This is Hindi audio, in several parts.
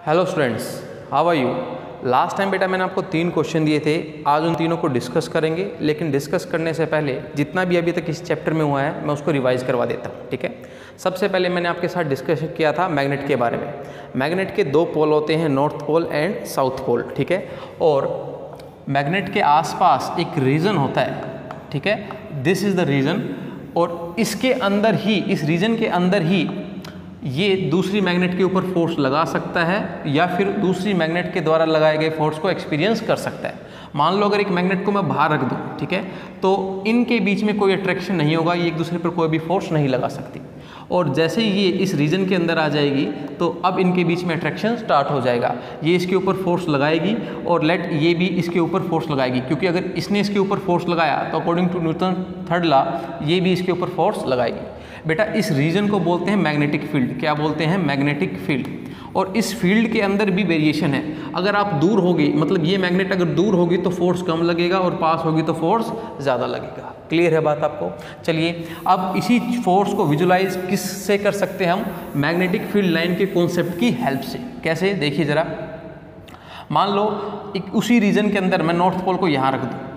Hello students, how are you. Last time बेटा मैंने आपको 3 क्वेश्चन दिए थे। आज उन तीनों को डिस्कस करेंगे, लेकिन डिस्कस करने से पहले जितना भी अभी तक इस चैप्टर में हुआ है मैं उसको रिवाइज करवा देता हूँ, ठीक है। सबसे पहले मैंने आपके साथ डिस्कस किया था मैग्नेट के बारे में। मैग्नेट के 2 पोल होते हैं, north pole and south pole, ठीक है। और मैग्नेट के आसपास एक रीजन होता है, ठीक है, दिस इज़ द रीजन। और इसके अंदर ही, इस रीजन के अंदर ही ये दूसरी मैग्नेट के ऊपर फोर्स लगा सकता है या फिर दूसरी मैग्नेट के द्वारा लगाए गए फोर्स को एक्सपीरियंस कर सकता है। मान लो अगर एक मैग्नेट को मैं बाहर रख दूँ, ठीक है, तो इनके बीच में कोई अट्रैक्शन नहीं होगा, ये एक दूसरे पर कोई भी फोर्स नहीं लगा सकती। और जैसे ही ये इस रीजन के अंदर आ जाएगी तो अब इनके बीच में अट्रैक्शन स्टार्ट हो जाएगा। ये इसके ऊपर फोर्स लगाएगी और लेट ये भी इसके ऊपर फोर्स लगाएगी, क्योंकि अगर इसने इसके ऊपर फोर्स लगाया तो according to Newton third law ये भी इसके ऊपर फोर्स लगाएगी। बेटा इस रीजन को बोलते हैं मैग्नेटिक फील्ड। क्या बोलते हैं? Magnetic field. और इस फील्ड के अंदर भी वेरिएशन है। अगर आप दूर होगी, मतलब ये मैग्नेट अगर दूर होगी तो फोर्स कम लगेगा और पास होगी तो फोर्स ज़्यादा लगेगा। क्लियर है बात आपको? चलिए अब इसी फोर्स को विजुलाइज किससे कर सकते हैं हम? मैग्नेटिक फील्ड लाइन के कॉन्सेप्ट की हेल्प से। कैसे? देखिए ज़रा, मान लो एक उसी रीजन के अंदर मैं नॉर्थ पोल को यहाँ रख दूँ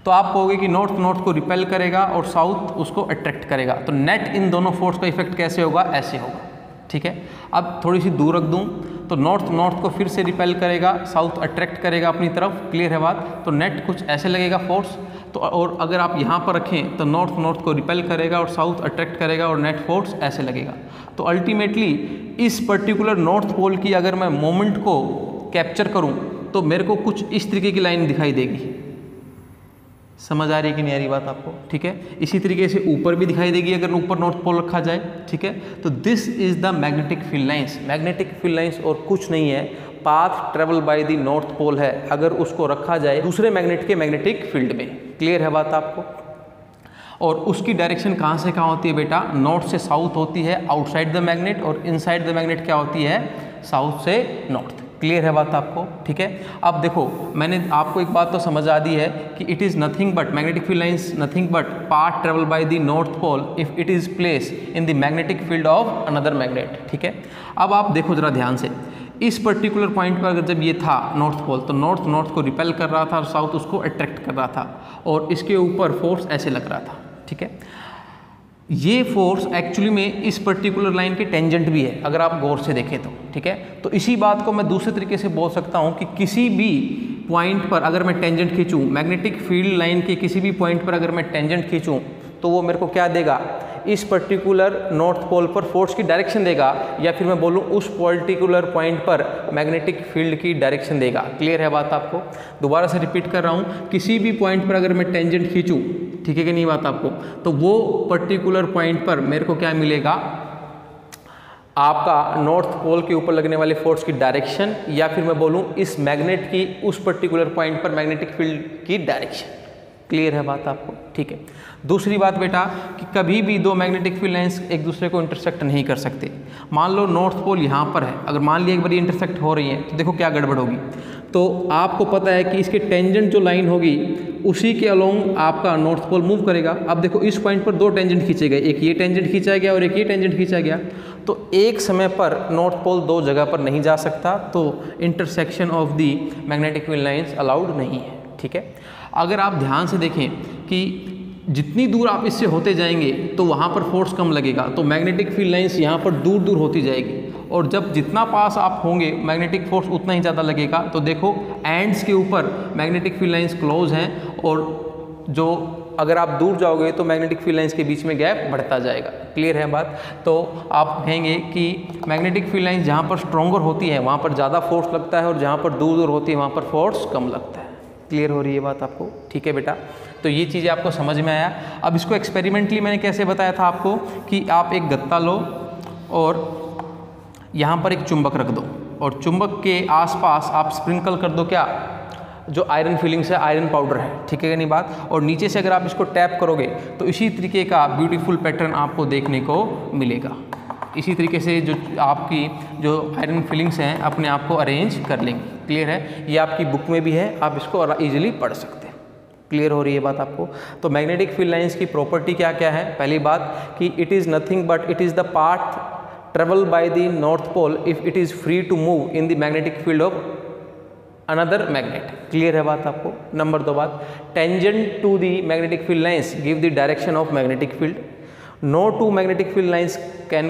तो आप कहोगे कि नॉर्थ को रिपेल करेगा और साउथ उसको अट्रैक्ट करेगा। तो नेट इन दोनों फोर्स का इफेक्ट कैसे होगा? ऐसे होगा, ठीक है। अब थोड़ी सी दूर रख दूं तो नॉर्थ को फिर से रिपेल करेगा, साउथ अट्रैक्ट करेगा अपनी तरफ। क्लियर है बात? तो नेट कुछ ऐसे लगेगा फोर्स। तो और अगर आप यहाँ पर रखें तो नॉर्थ को रिपेल करेगा और साउथ अट्रैक्ट करेगा और नेट फोर्स ऐसे लगेगा। तो अल्टीमेटली इस पर्टिकुलर नॉर्थ पोल की अगर मैं मोमेंट को कैप्चर करूँ तो मेरे को कुछ इस तरीके की लाइन दिखाई देगी। समझ आ रही है कि नहीं आ रही बात आपको? ठीक है। इसी तरीके से ऊपर भी दिखाई देगी अगर ऊपर नॉर्थ पोल रखा जाए, ठीक है। तो this is the magnetic field lines. Magnetic field lines और कुछ नहीं है, path travel by the north pole है अगर उसको रखा जाए दूसरे मैग्नेट के मैग्नेटिक फील्ड में। क्लियर है बात आपको? और उसकी डायरेक्शन कहाँ से कहाँ होती है बेटा? नॉर्थ से साउथ होती है आउटसाइड द मैग्नेट, और इनसाइड द मैग्नेट क्या होती है? साउथ से नॉर्थ। क्लियर है बात आपको? ठीक है। अब देखो मैंने आपको एक बात तो समझ आ दी है कि it is nothing but magnetic field lines nothing but path travel by the north pole if it is place in the magnetic field of another magnet, ठीक है। अब आप देखो जरा ध्यान से, इस पर्टिकुलर पॉइंट पर अगर जब ये था नॉर्थ पोल तो नॉर्थ को रिपेल कर रहा था और साउथ उसको अट्रैक्ट कर रहा था, और इसके ऊपर फोर्स ऐसे लग रहा था, ठीक है। ये फोर्स एक्चुअली में इस पर्टिकुलर लाइन के टेंजेंट भी है अगर आप गौर से देखें तो, ठीक है। तो इसी बात को मैं दूसरे तरीके से बोल सकता हूँ कि किसी भी पॉइंट पर अगर मैं टेंजेंट खींचूँ, मैग्नेटिक फील्ड लाइन के किसी भी पॉइंट पर अगर मैं टेंजेंट खींचूँ तो वो मेरे को क्या देगा? इस पर्टिकुलर नॉर्थ पोल पर फोर्स की डायरेक्शन देगा, या फिर मैं बोलूँ उस पर्टिकुलर पॉइंट पर मैग्नेटिक फील्ड की डायरेक्शन देगा। क्लियर है बात आपको? दोबारा से रिपीट कर रहा हूँ, किसी भी पॉइंट पर अगर मैं टेंजेंट खींचूँ, ठीक है कि नहीं बात आपको, तो वो पर्टिकुलर पॉइंट पर मेरे को क्या मिलेगा? आपका नॉर्थ पोल के ऊपर लगने वाले फोर्स की डायरेक्शन, या फिर मैं बोलूँ इस मैग्नेट की उस पर्टिकुलर पॉइंट पर मैग्नेटिक फील्ड की डायरेक्शन। क्लियर है बात आपको? ठीक है। दूसरी बात बेटा कि कभी भी दो मैग्नेटिक फील्ड लाइंस एक दूसरे को इंटरसेक्ट नहीं कर सकते। मान लो नॉर्थ पोल यहाँ पर है, अगर मान लिया एक बार इंटरसेक्ट हो रही है तो देखो क्या गड़बड़ होगी। तो आपको पता है कि इसके टेंजेंट जो लाइन होगी उसी के अलोंग आपका नॉर्थ पोल मूव करेगा। अब देखो इस पॉइंट पर 2 टेंजेंट खींचे गए, एक ये टेंजेंट खींचा गया और एक ये टेंजेंट खींचा गया। तो एक समय पर नॉर्थ पोल 2 जगह पर नहीं जा सकता, तो intersection of the magnetic field lines allowed नहीं है, ठीक है। अगर आप ध्यान से देखें कि जितनी दूर आप इससे होते जाएंगे तो वहाँ पर फोर्स कम लगेगा, तो मैग्नेटिक फील्ड लाइंस यहाँ पर दूर दूर होती जाएगी, और जब जितना पास आप होंगे मैग्नेटिक फोर्स उतना ही ज़्यादा लगेगा। तो देखो एंड्स के ऊपर मैग्नेटिक फील्ड लाइंस क्लोज हैं, और जो अगर आप दूर जाओगे तो मैग्नेटिक फील्ड लाइंस के बीच में गैप बढ़ता जाएगा। क्लियर है बात? तो आप कहेंगे कि मैग्नेटिक फील्ड लाइंस जहाँ पर स्ट्रॉन्गर होती है वहाँ पर ज़्यादा फोर्स लगता है, और जहाँ पर दूर दूर होती है वहाँ पर फोर्स कम लगता है। क्लियर हो रही है बात आपको? ठीक है बेटा, तो ये चीज़ें आपको समझ में आया। अब इसको एक्सपेरिमेंटली मैंने कैसे बताया था आपको कि आप एक गत्ता लो और यहाँ पर एक चुंबक रख दो, और चुंबक के आसपास आप स्प्रिंकल कर दो क्या? जो आयरन फिलिंग्स है, आयरन पाउडर है, ठीक है कि नहीं बात? और नीचे से अगर आप इसको टैप करोगे तो इसी तरीके का ब्यूटीफुल पैटर्न आपको देखने को मिलेगा। इसी तरीके से जो आपकी जो आयरन फिलिंग्स हैं अपने आप को अरेंज कर लेंगी। क्लियर है? ये आपकी बुक में भी है, आप इसको ईजिली पढ़ सकते हैं। क्लियर हो रही है बात आपको? तो मैग्नेटिक फील्ड लाइंस की प्रॉपर्टी क्या क्या है? पहली बात कि it is nothing but it is the path travel by the north pole if it is free to move in the magnetic field of another magnet. Clear है बात आपको। नंबर 2 बात, tangent to the magnetic field lines give the direction of magnetic field. No two magnetic field lines can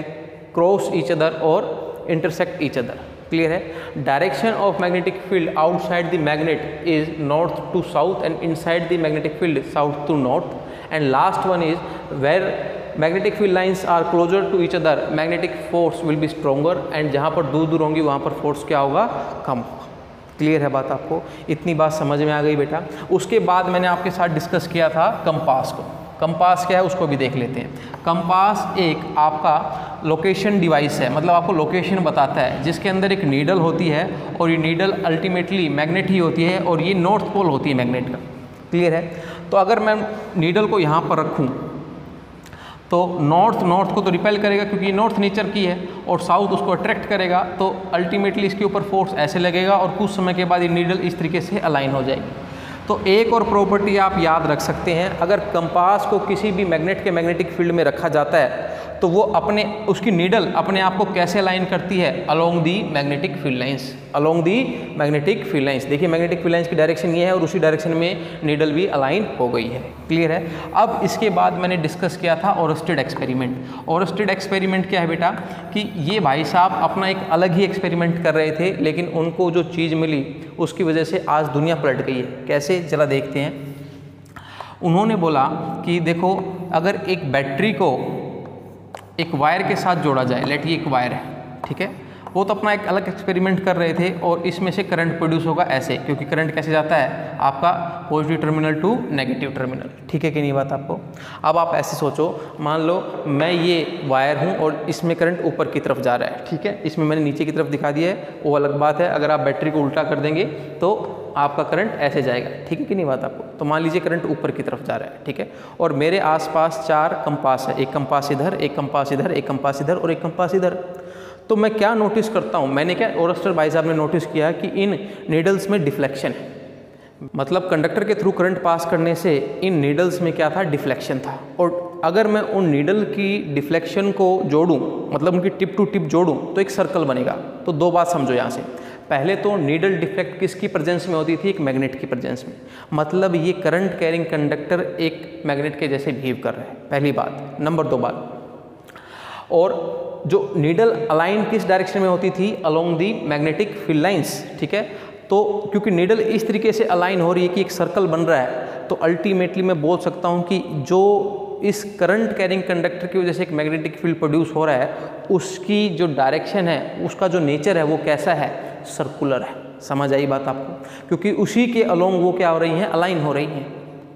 cross each other और इंटरसेक्ट ईच अदर। क्लियर है। Direction of magnetic field outside the magnet is north to south and inside the magnetic field south to north. And last one is where magnetic field lines are closer to each other magnetic force will be stronger. And जहाँ पर दूर दूर होंगी वहाँ पर फोर्स क्या होगा, कम होगा। क्लियर है बात आपको। इतनी बात समझ में आ गई बेटा। उसके बाद मैंने आपके साथ डिस्कस किया था कंपास को। कंपास क्या है उसको भी देख लेते हैं। कंपास एक आपका लोकेशन डिवाइस है, मतलब आपको लोकेशन बताता है, जिसके अंदर एक नीडल होती है और ये नीडल अल्टीमेटली मैग्नेट ही होती है और ये नॉर्थ पोल होती है मैग्नेट का। क्लियर है। तो अगर मैं नीडल को यहाँ पर रखूँ तो नॉर्थ को तो रिपेल करेगा क्योंकि ये नॉर्थ नेचर की है, और साउथ उसको अट्रैक्ट करेगा, तो अल्टीमेटली इसके ऊपर फोर्स ऐसे लगेगा और कुछ समय के बाद ये नीडल इस तरीके से अलाइन हो जाएगी। तो एक और प्रॉपर्टी आप याद रख सकते हैं, अगर कंपास को किसी भी मैग्नेट के मैग्नेटिक फील्ड में रखा जाता है तो वो उसकी नीडल अपने आप को कैसे अलाइन करती है, along the magnetic field lines. Along the magnetic field lines. देखिए मैग्नेटिक फील्ड लाइंस की डायरेक्शन ये है और उसी डायरेक्शन में नीडल भी अलाइन हो गई है। क्लियर है। अब इसके बाद मैंने डिस्कस किया था ओरस्टेड एक्सपेरिमेंट। ओरस्टेड एक्सपेरिमेंट क्या है बेटा, कि ये भाई साहब अपना एक अलग ही एक्सपेरिमेंट कर रहे थे, लेकिन उनको जो चीज़ मिली उसकी वजह से आज दुनिया पलट गई है। कैसे, चला देखते हैं। उन्होंने बोला कि देखो, अगर एक बैटरी को एक वायर के साथ जोड़ा जाए, लेट ये एक वायर है, ठीक है, वो तो अपना एक अलग एक्सपेरिमेंट कर रहे थे और इसमें से करंट प्रोड्यूस होगा ऐसे, क्योंकि करंट कैसे जाता है आपका positive terminal to negative terminal. ठीक है कि नहीं बात आपको। अब आप ऐसे सोचो, मान लो मैं ये वायर हूँ और इसमें करंट ऊपर की तरफ जा रहा है, ठीक है, इसमें मैंने नीचे की तरफ दिखा दिया है, वो अलग बात है। अगर आप बैटरी को उल्टा कर देंगे तो आपका करंट ऐसे जाएगा। ठीक है कि नहीं बात आपको। तो मान लीजिए करंट ऊपर की तरफ जा रहा है, ठीक है, और मेरे आसपास 4 कंपास है, एक कंपास इधर, एक कंपास इधर, एक कंपास इधर और एक कंपास इधर। तो मैं क्या नोटिस करता हूँ, मैंने क्या, ओरस्टर भाई साहब ने नोटिस किया कि इन नीडल्स में डिफ्लेक्शन है, मतलब कंडक्टर के थ्रू करंट पास करने से इन नीडल्स में क्या था, डिफ्लेक्शन था। और अगर मैं उन नीडल की डिफ्लेक्शन को जोड़ूं, मतलब उनकी टिप टू टिप जोड़ूं, तो एक सर्कल बनेगा। तो 2 बात समझो यहाँ से। पहले तो नीडल डिफ्लेक्ट किसकी प्रेजेंस में होती थी, एक मैग्नेट की प्रेजेंस में, मतलब ये करंट कैरिंग कंडक्टर एक मैग्नेट के जैसे बिहेव कर रहा है, पहली बात। नंबर 2 बात, और जो नीडल अलाइन किस डायरेक्शन में होती थी, along the magnetic field lines. ठीक है, तो क्योंकि नीडल इस तरीके से अलाइन हो रही है कि एक सर्कल बन रहा है, तो अल्टीमेटली मैं बोल सकता हूँ कि जो इस करंट कैरिंग कंडक्टर की वजह से एक मैग्नेटिक फील्ड प्रोड्यूस हो रहा है, उसकी जो डायरेक्शन है, उसका जो नेचर है, वो कैसा है, सर्कुलर है। समझ आई बात आपको, क्योंकि उसी के अलोंग वो क्या हो रही हैं, अलाइन हो रही हैं।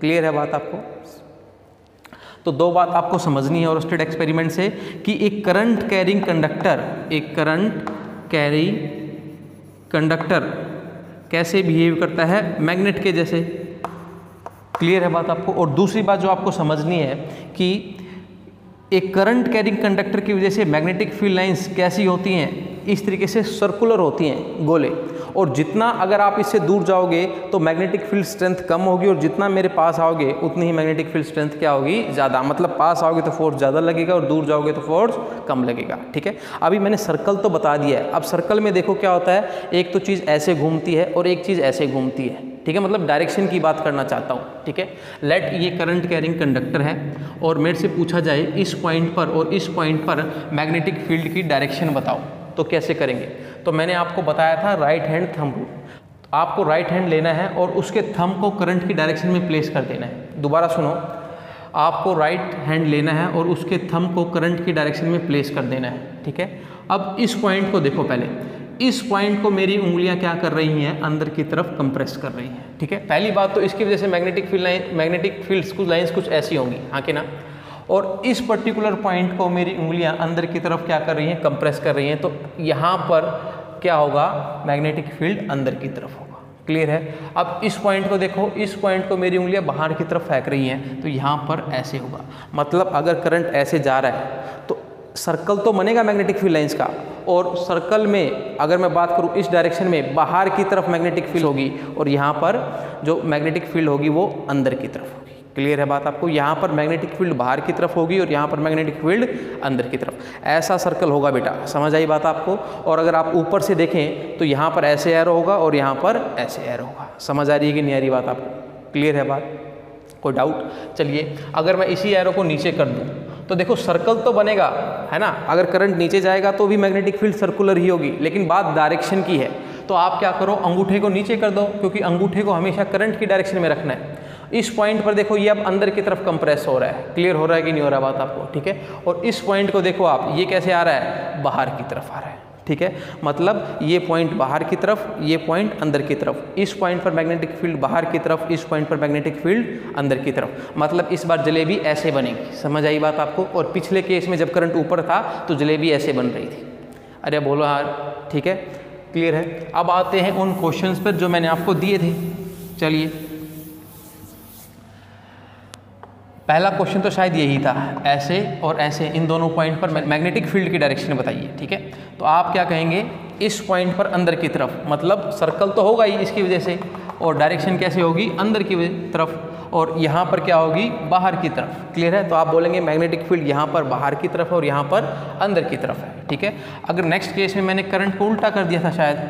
क्लियर है बात आपको। तो 2 बात आपको समझनी है ओरस्टेड एक्सपेरिमेंट से, कि एक करंट कैरिंग कंडक्टर, एक करंट कैरी कंडक्टर कैसे बिहेव करता है, मैग्नेट के जैसे। क्लियर है बात आपको। और दूसरी बात जो आपको समझनी है कि एक करंट कैरिंग कंडक्टर की वजह से मैग्नेटिक फील्ड लाइंस कैसी होती हैं, इस तरीके से सर्कुलर होती हैं, गोले। और जितना अगर आप इससे दूर जाओगे तो मैग्नेटिक फील्ड स्ट्रेंथ कम होगी, और जितना मेरे पास आओगे उतनी ही मैग्नेटिक फील्ड स्ट्रेंथ क्या होगी, ज़्यादा। मतलब पास आओगे तो फोर्स ज़्यादा लगेगा और दूर जाओगे तो फोर्स कम लगेगा। ठीक है, अभी मैंने सर्कल तो बता दिया है। अब सर्कल में देखो क्या होता है, एक तो चीज़ ऐसे घूमती है और एक चीज़ ऐसे घूमती है। ठीक है, मतलब डायरेक्शन की बात करना चाहता हूँ। ठीक है, लेट ये करंट कैरिंग कंडक्टर है और मेरे से पूछा जाए इस पॉइंट पर और इस पॉइंट पर मैग्नेटिक फील्ड की डायरेक्शन बताओ, तो कैसे करेंगे। तो मैंने आपको बताया था राइट हैंड थंब रूल। आपको राइट हैंड लेना है और उसके थंब को करंट की डायरेक्शन में प्लेस कर देना है। दोबारा सुनो, आपको राइट हैंड लेना है और उसके थंब को करंट की डायरेक्शन में प्लेस कर देना है। ठीक है, अब इस पॉइंट को देखो, पहले इस पॉइंट को मेरी उंगलियां क्या कर रही हैं, अंदर की तरफ कंप्रेस कर रही हैं। ठीक है, पहली बात तो इसकी वजह से मैग्नेटिक फील्ड कुछ लाइंस कुछ ऐसी होंगी, हाँ कि ना। और इस पर्टिकुलर पॉइंट को मेरी उंगलियां अंदर की तरफ क्या कर रही हैं, कंप्रेस कर रही हैं। तो यहाँ पर क्या होगा, मैग्नेटिक फील्ड अंदर की तरफ होगा। क्लियर है। अब इस पॉइंट को देखो, इस पॉइंट को मेरी उंगलियां बाहर की तरफ फेंक रही हैं, तो यहाँ पर ऐसे होगा। मतलब अगर करंट ऐसे जा रहा है तो सर्कल तो बनेगा मैग्नेटिक फील्ड लाइंस का, और सर्कल में अगर मैं बात करूं इस डायरेक्शन में बाहर की तरफ मैग्नेटिक फील्ड होगी, और यहाँ पर जो मैग्नेटिक फील्ड होगी वो अंदर की तरफ होगी। क्लियर है बात आपको। यहाँ पर मैग्नेटिक फील्ड बाहर की तरफ होगी और यहाँ पर मैग्नेटिक फील्ड अंदर की तरफ, ऐसा सर्कल होगा बेटा, समझ आई बात आपको। और अगर आप ऊपर से देखें तो यहाँ पर ऐसे एरो होगा और यहाँ पर ऐसे एरो होगा। समझ आ रही है कि नहीं आ रही बात आपको? क्लियर है बात, कोई डाउट? चलिए अगर मैं इसी एरो को नीचे कर दूँ तो देखो सर्कल तो बनेगा, है ना। अगर करंट नीचे जाएगा तो भी मैग्नेटिक फील्ड सर्कुलर ही होगी, लेकिन बात डायरेक्शन की है। तो आप क्या करो, अंगूठे को नीचे कर दो, क्योंकि अंगूठे को हमेशा करंट की डायरेक्शन में रखना है। इस पॉइंट पर देखो ये अब अंदर की तरफ कंप्रेस हो रहा है, क्लियर हो रहा है कि नहीं हो रहा बात आपको, ठीक है। और इस पॉइंट को देखो आप, ये कैसे आ रहा है, बाहर की तरफ आ रहा है, ठीक है। मतलब ये पॉइंट बाहर की तरफ, ये पॉइंट अंदर की तरफ। इस पॉइंट पर मैग्नेटिक फील्ड बाहर की तरफ, इस पॉइंट पर मैग्नेटिक फील्ड अंदर की तरफ। मतलब इस बार जलेबी ऐसे बनेगी, समझ आई बात आपको। और पिछले केस में जब करंट ऊपर था तो जलेबी ऐसे बन रही थी। अरे बोलो यार, ठीक है, क्लियर है। अब आते हैं उन क्वेश्चंस पर जो मैंने आपको दिए थे। चलिए पहला क्वेश्चन तो शायद यही था, ऐसे और ऐसे इन दोनों पॉइंट पर मैग्नेटिक फील्ड की डायरेक्शन बताइए, ठीक है। तो आप क्या कहेंगे, इस पॉइंट पर अंदर की तरफ, मतलब सर्कल तो होगा ही इसकी वजह से, और डायरेक्शन कैसे होगी, अंदर की तरफ, और यहाँ पर क्या होगी, बाहर की तरफ। क्लियर है। तो आप बोलेंगे मैग्नेटिक फील्ड यहाँ पर बाहर की तरफ और यहाँ पर अंदर की तरफ है, ठीक है। अगर नेक्स्ट केस में मैंने करंट को उल्टा कर दिया था शायद,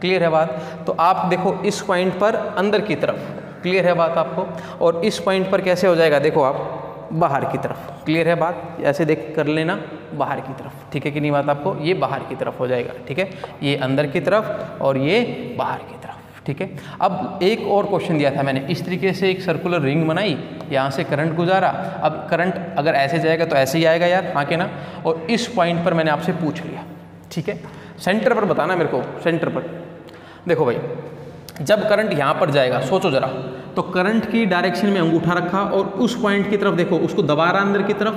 क्लियर है बात, तो आप देखो इस पॉइंट पर अंदर की तरफ, क्लियर है बात आपको, और इस पॉइंट पर कैसे हो जाएगा, देखो आप बाहर की तरफ। क्लियर है बात, ऐसे देख कर लेना, बाहर की तरफ, ठीक है कि नहीं बात आपको। ये बाहर की तरफ हो जाएगा, ठीक है, ये अंदर की तरफ और ये बाहर की तरफ, ठीक है। अब एक और क्वेश्चन दिया था मैंने, इस तरीके से एक सर्कुलर रिंग बनाई, यहाँ से करंट गुजारा। अब करंट अगर ऐसे जाएगा तो ऐसे ही आएगा यार, हाँ के ना। और इस पॉइंट पर मैंने आपसे पूछ लिया, ठीक है, सेंटर पर बताना मेरे को, सेंटर पर। देखो भाई, जब करंट यहाँ पर जाएगा, सोचो जरा, तो करंट की डायरेक्शन में अंगूठा रखा और उस पॉइंट की तरफ देखो, उसको दबा रहा अंदर की तरफ,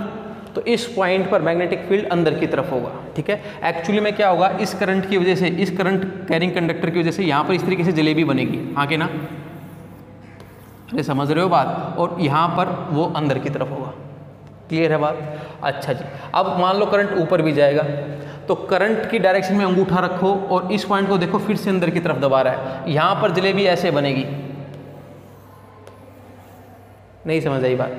तो इस पॉइंट पर मैग्नेटिक फील्ड अंदर की तरफ होगा, ठीक है। एक्चुअली में क्या होगा, इस करंट की वजह से, इस करंट कैरिंग कंडक्टर की वजह से यहाँ पर इस तरीके से जलेबी बनेगी, हाँ के ना, अरे समझ रहे हो बात। और यहाँ पर वो अंदर की तरफ होगा, क्लियर है बात। अच्छा जी, अब मान लो करंट ऊपर भी जाएगा, तो करंट की डायरेक्शन में अंगूठा रखो और इस पॉइंट को देखो फिर से अंदर की तरफ दबा रहा है, यहाँ पर जलेबी ऐसे बनेगी, नहीं समझ आई बात।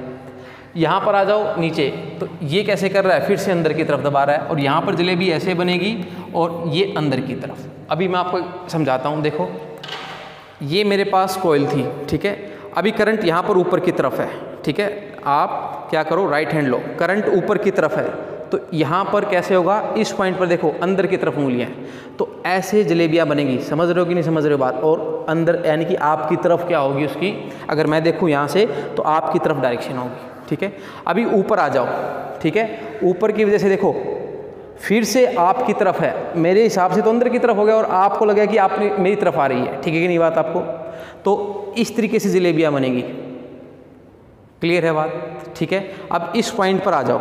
यहाँ पर आ जाओ नीचे, तो ये कैसे कर रहा है, फिर से अंदर की तरफ दबा रहा है, और यहाँ पर जलेबी ऐसे बनेगी और ये अंदर की तरफ। अभी मैं आपको समझाता हूँ, देखो ये मेरे पास कॉइल थी, ठीक है। अभी करंट यहाँ पर ऊपर की तरफ है, ठीक है। आप क्या करो, राइट हैंड लो, करंट ऊपर की तरफ है, तो यहाँ पर कैसे होगा, इस पॉइंट पर देखो अंदर की तरफ उंगलियाँ, तो ऐसे जलेबियाँ बनेगी, समझ रहे हो कि नहीं समझ रहे हो बात। और अंदर यानी कि आपकी तरफ क्या होगी उसकी, अगर मैं देखूँ यहाँ से तो आपकी तरफ डायरेक्शन होगी, ठीक है। अभी ऊपर आ जाओ, ठीक है, ऊपर की वजह से देखो फिर से आपकी तरफ है, मेरे हिसाब से तो अंदर की तरफ हो गया और आपको लगा कि आपने मेरी तरफ आ रही है, ठीक है कि नहीं बात आपको। तो इस तरीके से जलेबियाँ बनेगी, क्लियर है बात, ठीक है। अब इस पॉइंट पर आ जाओ,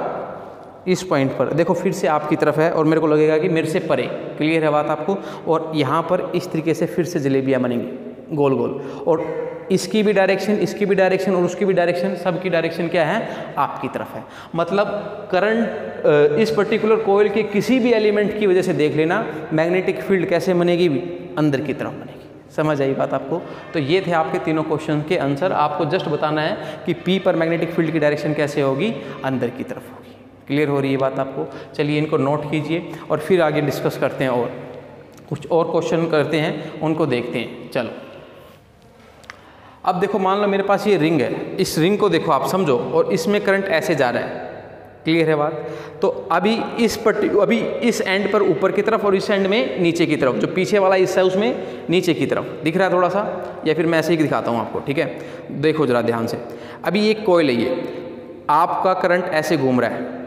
इस पॉइंट पर देखो फिर से आपकी तरफ है और मेरे को लगेगा कि मेरे से परे, क्लियर है बात आपको। और यहाँ पर इस तरीके से फिर से जलेबियाँ बनेंगी गोल गोल, और इसकी भी डायरेक्शन, इसकी भी डायरेक्शन और उसकी भी डायरेक्शन, सबकी डायरेक्शन क्या है, आपकी तरफ है। मतलब करंट इस पर्टिकुलर कॉइल के किसी भी एलिमेंट की वजह से देख लेना, मैग्नेटिक फील्ड कैसे बनेगी, अंदर की तरफ बनेगी, समझ आई बात आपको। तो ये थे आपके तीनों क्वेश्चन के आंसर। आपको जस्ट बताना है कि पी पर मैग्नेटिक फील्ड की डायरेक्शन कैसे होगी, अंदर की तरफ होगी। क्लियर हो रही है बात आपको। चलिए इनको नोट कीजिए और फिर आगे डिस्कस करते हैं, और कुछ और क्वेश्चन करते हैं, उनको देखते हैं। चलो अब देखो, मान लो मेरे पास ये रिंग है, इस रिंग को देखो आप समझो, और इसमें करंट ऐसे जा रहा है, क्लियर है बात। तो अभी इस एंड पर ऊपर की तरफ और इस एंड में नीचे की तरफ, जो पीछे वाला हिस्सा है उसमें नीचे की तरफ दिख रहा है थोड़ा सा, या फिर मैं ऐसे ही दिखाता हूँ आपको, ठीक है। देखो जरा ध्यान से, अभी एक कॉइल है, ये आपका करंट ऐसे घूम रहा है,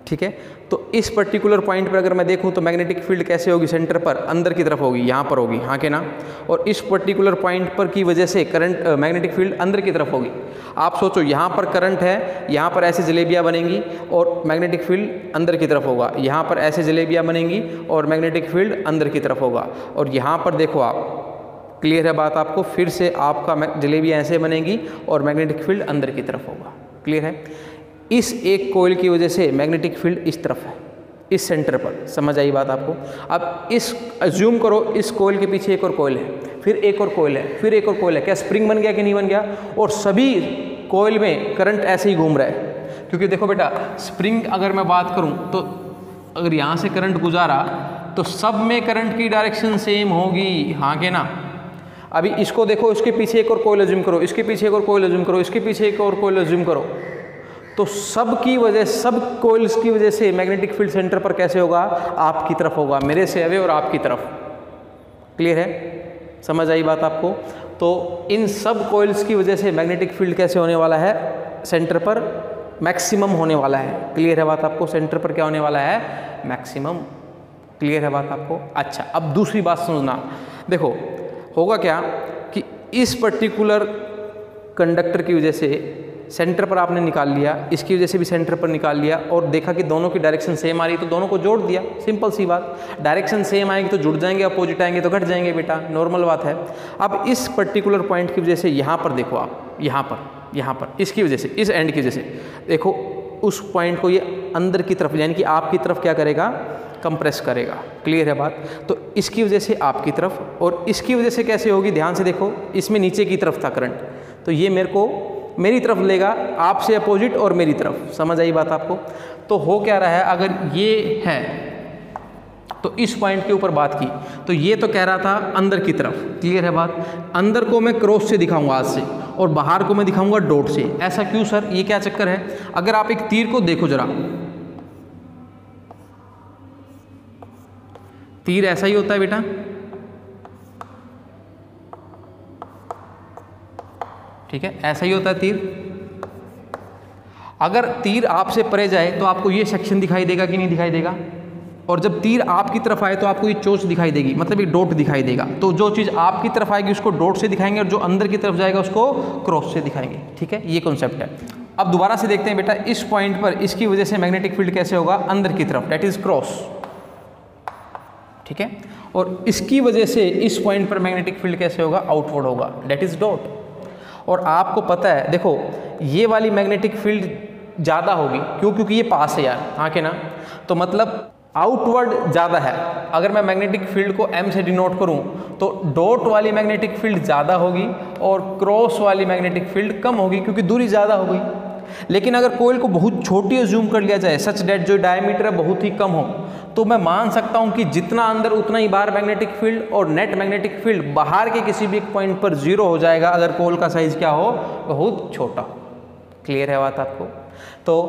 ठीक है। तो इस पर्टिकुलर पॉइंट पर अगर मैं देखूं तो मैग्नेटिक फील्ड कैसे होगी, सेंटर पर अंदर की तरफ होगी, यहाँ पर होगी, हाँ के ना। और इस पर्टिकुलर पॉइंट पर की वजह से करंट मैग्नेटिक फील्ड अंदर की तरफ होगी। आप सोचो, यहाँ पर करंट है, यहाँ पर ऐसे जलेबियाँ बनेंगी और मैग्नेटिक फील्ड अंदर की तरफ होगा, यहाँ पर ऐसे जलेबियाँ बनेंगी और मैग्नेटिक फील्ड अंदर की तरफ होगा। और यहाँ पर देखो आप, क्लियर है बात आपको, फिर से आपका जलेबियाँ ऐसे बनेंगी और मैग्नेटिक फील्ड अंदर की तरफ होगा, क्लियर है। इस एक कॉइल की वजह से मैग्नेटिक फील्ड इस तरफ है, इस सेंटर पर, समझ आई बात आपको। अब इस अज्यूम करो, इस कॉइल के पीछे एक और कॉइल है, फिर एक और कॉइल है, फिर एक और कॉइल है, क्या स्प्रिंग बन गया कि नहीं बन गया। और सभी कोयल में करंट ऐसे ही घूम रहा है, क्योंकि देखो बेटा स्प्रिंग अगर मैं बात करूं तो अगर यहाँ से करंट गुजारा तो सब में करंट की डायरेक्शन सेम होगी, हाँ के ना। अभी इसको देखो, इसके पीछे एक और कोयल अज्यूम करो, इसके पीछे एक और कोयल अज्यूम करो, इसके पीछे एक और कोयल अज्यूम करो, तो सब की वजह, सब कोयल्स की वजह से मैग्नेटिक फील्ड सेंटर पर कैसे होगा, आपकी तरफ होगा, मेरे से अवे और आपकी तरफ। क्लियर है, समझ आई बात आपको। तो इन सब कोयल्स की वजह से मैग्नेटिक फील्ड कैसे होने वाला है, सेंटर पर मैक्सिमम होने वाला है। क्लियर है बात आपको, सेंटर पर क्या होने वाला है, मैक्सिमम। क्लियर है बात आपको। अच्छा, अब दूसरी बात समझना, देखो होगा क्या कि इस पर्टिकुलर कंडक्टर की वजह से सेंटर पर आपने निकाल लिया, इसकी वजह से भी सेंटर पर निकाल लिया, और देखा कि दोनों की डायरेक्शन सेम आ रही तो दोनों को जोड़ दिया, सिंपल सी बात। डायरेक्शन सेम आएगी तो जुड़ जाएंगे, अपोजिट आएंगे तो घट जाएंगे बेटा, नॉर्मल बात है। अब इस पर्टिकुलर पॉइंट की वजह से यहाँ पर देखो आप, यहाँ पर इसकी वजह से, इस एंड की वजह से देखो, उस पॉइंट को ये अंदर की तरफ यानी कि आपकी तरफ क्या करेगा, कंप्रेस करेगा। क्लियर है बात। तो इसकी वजह से आपकी तरफ, और इसकी वजह से कैसे होगी, ध्यान से देखो, इसमें नीचे की तरफ था करंट, तो ये मेरे को मेरी तरफ लेगा, आपसे अपोजिट और मेरी तरफ। समझ आई बात आपको। तो हो क्या रहा है, अगर ये है तो इस पॉइंट के ऊपर बात की तो ये तो कह रहा था अंदर की तरफ। क्लियर है बात। अंदर को मैं क्रॉस से दिखाऊंगा आज से, और बाहर को मैं दिखाऊंगा डॉट से। ऐसा क्यों सर, ये क्या चक्कर है। अगर आप एक तीर को देखो जरा, तीर ऐसा ही होता है बेटा, ठीक है, ऐसा ही होता है तीर। अगर तीर आपसे परे जाए तो आपको ये सेक्शन दिखाई देगा कि नहीं दिखाई देगा, और जब तीर आपकी तरफ आए तो आपको ये चोंच दिखाई देगी, मतलब ये डॉट दिखाई देगा। तो जो चीज़ आपकी तरफ आएगी उसको डॉट से दिखाएंगे, और जो अंदर की तरफ जाएगा उसको क्रॉस से दिखाएंगे। ठीक है, ये कॉन्सेप्ट है। अब दोबारा से देखते हैं बेटा, इस पॉइंट पर इसकी वजह से मैग्नेटिक फील्ड कैसे होगा, अंदर की तरफ, डेट इज क्रॉस। ठीक है, और इसकी वजह से इस पॉइंट पर मैग्नेटिक फील्ड कैसे होगा, आउटवर्ड होगा, डेट इज डॉट। और आपको पता है, देखो ये वाली मैग्नेटिक फील्ड ज़्यादा होगी, क्यों, क्योंकि ये पास है यार, हाँ के ना। तो मतलब आउटवर्ड ज़्यादा है। अगर मैं मैग्नेटिक फील्ड को m से डिनोट करूं तो डॉट वाली मैग्नेटिक फील्ड ज़्यादा होगी और क्रॉस वाली मैग्नेटिक फील्ड कम होगी, क्योंकि दूरी ज़्यादा हो गई। लेकिन अगर कोयल को बहुत छोटी जूम कर लिया जाए, सच डेट जो डायमीटर है बहुत ही कम हो, तो मैं मान सकता हूं कि जितना अंदर उतना ही बाहर मैग्नेटिक फील्ड, और नेट मैग्नेटिक फील्ड बाहर के किसी भी एक पॉइंट पर 0 हो जाएगा अगर कोयल का साइज क्या हो, बहुत छोटा हो। क्लियर है बात आपको। तो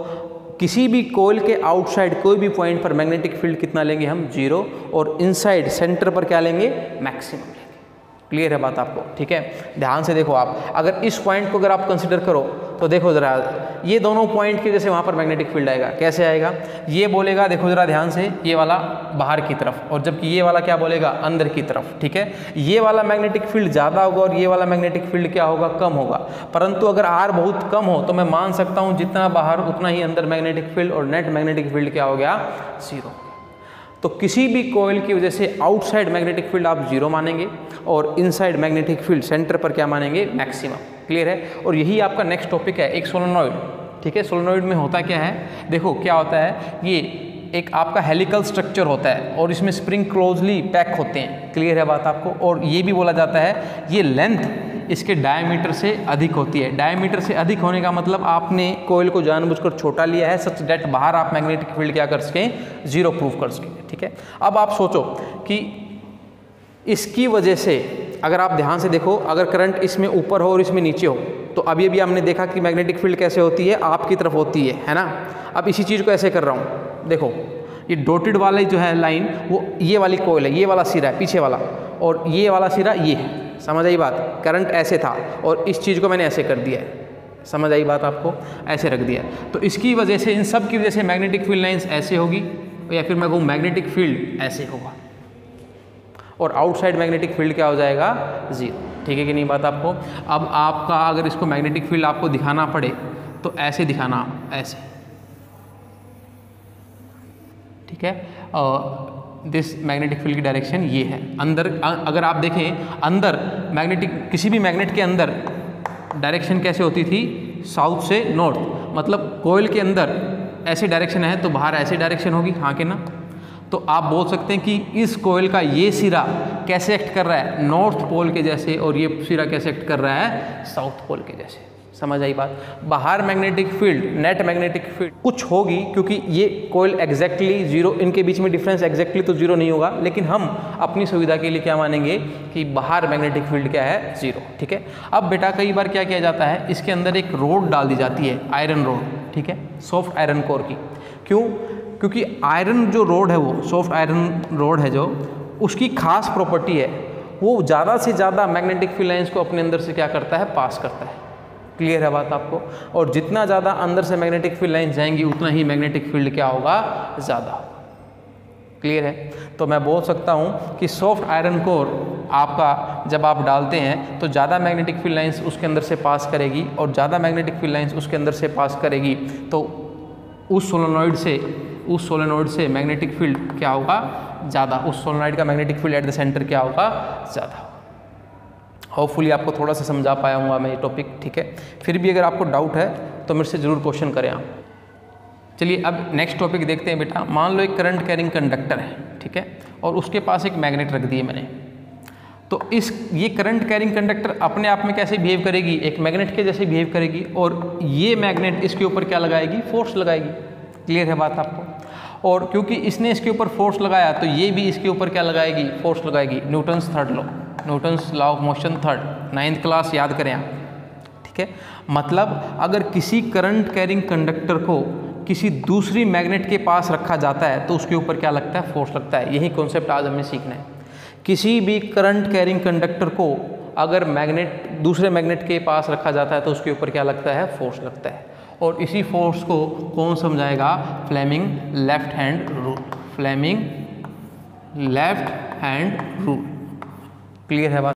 किसी भी कोयल के आउटसाइड कोई भी पॉइंट पर मैग्नेटिक फील्ड कितना लेंगे हम, 0, और इनसाइड सेंटर पर क्या लेंगे, मैक्सिमम लेंगे। क्लियर है बात आपको। ठीक है, ध्यान से देखो आप, अगर इस पॉइंट को अगर आप कंसिडर करो तो देखो जरा, ये दोनों पॉइंट की वजह से वहाँ पर मैग्नेटिक फील्ड आएगा। कैसे आएगा, ये बोलेगा, देखो जरा ध्यान से, ये वाला बाहर की तरफ, और जबकि ये वाला क्या बोलेगा, अंदर की तरफ। ठीक है, ये वाला मैग्नेटिक फील्ड ज़्यादा होगा और ये वाला मैग्नेटिक फील्ड क्या होगा, कम होगा। परंतु अगर आर बहुत कम हो तो मैं मान सकता हूँ जितना बाहर उतना ही अंदर मैग्नेटिक फील्ड, और नेट मैग्नेटिक फील्ड क्या हो गया, 0। तो किसी भी कोयल की वजह से आउटसाइड मैग्नेटिक फील्ड आप 0 मानेंगे, और इनसाइड मैग्नेटिक फील्ड सेंटर पर क्या मानेंगे, मैक्सिमम। क्लियर है। और यही आपका नेक्स्ट टॉपिक है, एक सोलेनॉइड। ठीक है, सोलेनॉइड में होता क्या है, देखो क्या होता है, ये एक आपका हेलिकल स्ट्रक्चर होता है और इसमें स्प्रिंग क्लोजली पैक होते हैं। क्लियर है बात आपको। और ये भी बोला जाता है ये लेंथ इसके डायमीटर से अधिक होती है। डायमीटर से अधिक होने का मतलब आपने कोयल को जानबूझकर छोटा लिया है, सच डेट बाहर आप मैग्नेटिक फील्ड क्या कर सकें, 0 प्रूफ कर सकें। ठीक है, अब आप सोचो कि इसकी वजह से अगर आप ध्यान से देखो, अगर करंट इसमें ऊपर हो और इसमें नीचे हो, तो अभी अभी हमने देखा कि मैग्नेटिक फील्ड कैसे होती है, आपकी तरफ होती है ना। अब इसी चीज़ को ऐसे कर रहा हूँ, देखो ये डॉटेड वाली जो है लाइन, वो ये वाली कोयल है, ये वाला सिरा है पीछे वाला, और ये वाला सिरा ये है। समझ आई बात। करंट ऐसे था और इस चीज़ को मैंने ऐसे कर दिया है। समझ आई बात आपको, ऐसे रख दिया। तो इसकी वजह से, इन सब की वजह से मैग्नेटिक फील्ड लाइन्स ऐसे होगी, या फिर मैं कहूँ मैग्नेटिक फील्ड ऐसे होगा, और आउटसाइड मैग्नेटिक फील्ड क्या हो जाएगा, 0। ठीक है कि नहीं बात आपको। अब आपका अगर इसको मैग्नेटिक फील्ड आपको दिखाना पड़े तो ऐसे दिखाना, ऐसे। ठीक है, दिस मैग्नेटिक फील्ड की डायरेक्शन ये है। अंदर अगर आप देखें, अंदर मैग्नेटिक, किसी भी मैग्नेट के अंदर डायरेक्शन कैसे होती थी, साउथ से नॉर्थ। मतलब कोयल के अंदर ऐसे डायरेक्शन है तो बाहर ऐसे डायरेक्शन होगी, हाँ के ना। तो आप बोल सकते हैं कि इस कोयल का ये सिरा कैसे एक्ट कर रहा है, नॉर्थ पोल के जैसे, और ये सिरा कैसे एक्ट कर रहा है, साउथ पोल के जैसे। समझ आई बात। बाहर magnetic field, net magnetic field कुछ होगी, क्योंकि ये कोयल एग्जैक्टली जीरो, इनके बीच में डिफरेंस एग्जैक्टली तो जीरो नहीं होगा, लेकिन हम अपनी सुविधा के लिए क्या मानेंगे कि बाहर मैग्नेटिक फील्ड क्या है, जीरो। ठीक है। अब बेटा कई बार क्या किया जाता है, इसके अंदर एक रोड डाल दी जाती है, आयरन रोड, ठीक है, सॉफ्ट आयरन कोर की। क्यों? क्योंकि आयरन जो रोड है, वो सॉफ्ट आयरन रोड है, जो उसकी खास प्रॉपर्टी है, वो ज़्यादा से ज़्यादा मैग्नेटिक फील्ड लाइंस को अपने अंदर से क्या करता है, पास करता है। क्लियर है बात आपको? और जितना ज़्यादा अंदर से मैग्नेटिक फील्ड लाइन जाएंगी उतना ही मैग्नेटिक फील्ड क्या होगा, ज़्यादा। क्लियर है? तो मैं बोल सकता हूँ कि सॉफ्ट आयरन कोर आपका जब आप डालते हैं तो ज़्यादा मैग्नेटिक फील्ड लाइंस उसके अंदर से पास करेगी, और ज़्यादा मैग्नेटिक फील्ड लाइंस उसके अंदर से पास करेगी तो उस सोलेनोइड से मैग्नेटिक फील्ड क्या होगा, ज़्यादा। उस सोलेनोइड का magnetic field at the centre क्या होगा, ज़्यादा। होपफुली आपको थोड़ा सा समझा पाया हूँ मैं ये टॉपिक। ठीक है। फिर भी अगर आपको डाउट है तो मेरे से ज़रूर क्वेश्चन करें आप। चलिए अब नेक्स्ट टॉपिक देखते हैं बेटा। मान लो एक करंट कैरिंग कंडक्टर है, ठीक है, और उसके पास एक मैग्नेट रख दिए मैंने, तो ये करंट कैरिंग कंडक्टर अपने आप में कैसे बिहेव करेगी, एक मैग्नेट के जैसे बिहेव करेगी, और ये मैग्नेट इसके ऊपर क्या लगाएगी, फोर्स लगाएगी। क्लियर है बात आपको? और क्योंकि इसने इसके ऊपर फोर्स लगाया तो ये भी इसके ऊपर क्या लगाएगी, फोर्स लगाएगी। Newton's third law, Newton's law of motion third, 9th class याद करें आप। ठीक है। मतलब अगर किसी करंट कैरिंग कंडक्टर को किसी दूसरी मैग्नेट के पास रखा जाता है तो उसके ऊपर क्या लगता है, फोर्स लगता है। यही कॉन्सेप्ट आज हमें सीखना है। किसी भी करंट कैरिंग कंडक्टर को अगर दूसरे मैग्नेट के पास रखा जाता है तो उसके ऊपर क्या लगता है, फोर्स लगता है। और इसी फोर्स को कौन समझाएगा, Fleming left hand rule, Fleming left hand rule. Clear है बात?